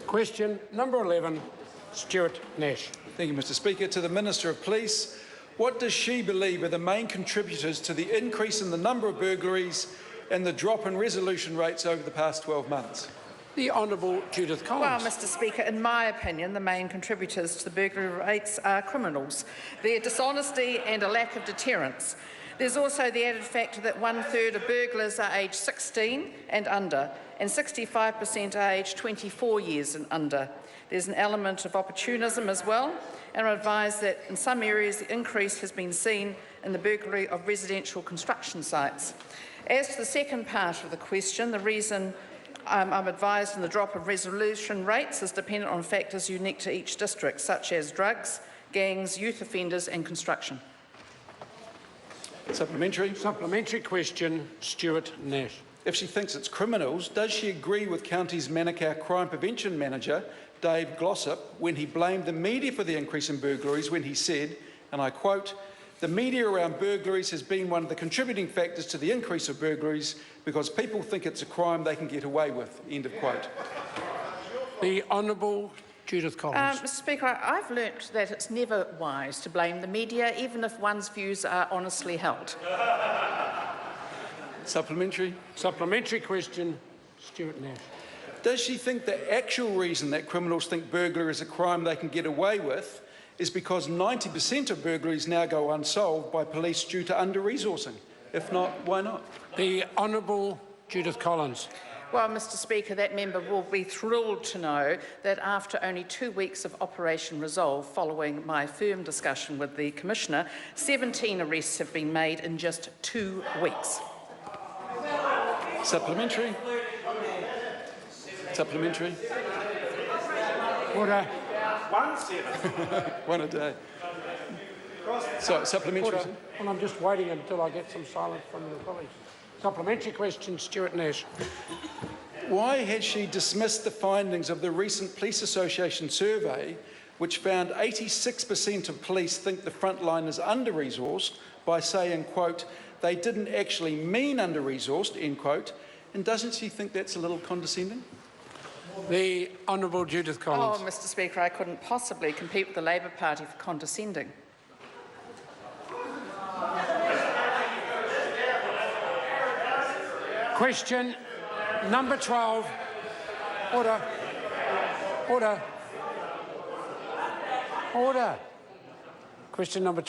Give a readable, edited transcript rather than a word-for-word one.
Question number 11, Stuart Nash. Thank you, Mr Speaker. To the Minister of Police, what does she believe are the main contributors to the increase in the number of burglaries and the drop in resolution rates over the past 12 months? The Honourable Judith Collins. Well, Mr Speaker, in my opinion, the main contributors to the burglary rates are criminals, their dishonesty and a lack of deterrence. There's also the added factor that 1/3 of burglars are aged 16 and under, and 65% are aged 24 years and under. There's an element of opportunism as well, and I advise that in some areas the increase has been seen in the burglary of residential construction sites. As to the second part of the question, the reason I'm advised in the drop of resolution rates is dependent on factors unique to each district, such as drugs, gangs, youth offenders and construction. Supplementary. Supplementary question, Stuart Nash. If she thinks it's criminals, does she agree with County's Manukau Crime Prevention Manager, Dave Glossop, when he blamed the media for the increase in burglaries when he said, and I quote, "The media around burglaries has been one of the contributing factors to the increase of burglaries because people think it's a crime they can get away with," end of quote. The Honourable Judith Collins. Mr Speaker, I've learnt that it's never wise to blame the media, even if one's views are honestly held. Supplementary. Supplementary question, Stuart Nash. Does she think the actual reason that criminals think burglary is a crime they can get away with is because 90% of burglaries now go unsolved by police due to under-resourcing? If not, why not? The Honourable Judith Collins. Well, Mr Speaker, that member will be thrilled to know that after only 2 weeks of Operation Resolve, following my firm discussion with the Commissioner, 17 arrests have been made in just 2 weeks. Supplementary. Supplementary. Order. One a day. So, supplementary. Order. Well, I'm just waiting until I get some silence from your colleagues. Supplementary question, Stuart Nash. Why has she dismissed the findings of the recent Police Association survey, which found 86% of police think the front line is under-resourced, by saying, quote, "They didn't actually mean under-resourced," end quote, and doesn't she think that's a little condescending? The Honourable Judith Collins. Oh, Mr Speaker, I couldn't possibly compete with the Labour Party for condescending. Question number 12. Order. Order. Order. Question number 12.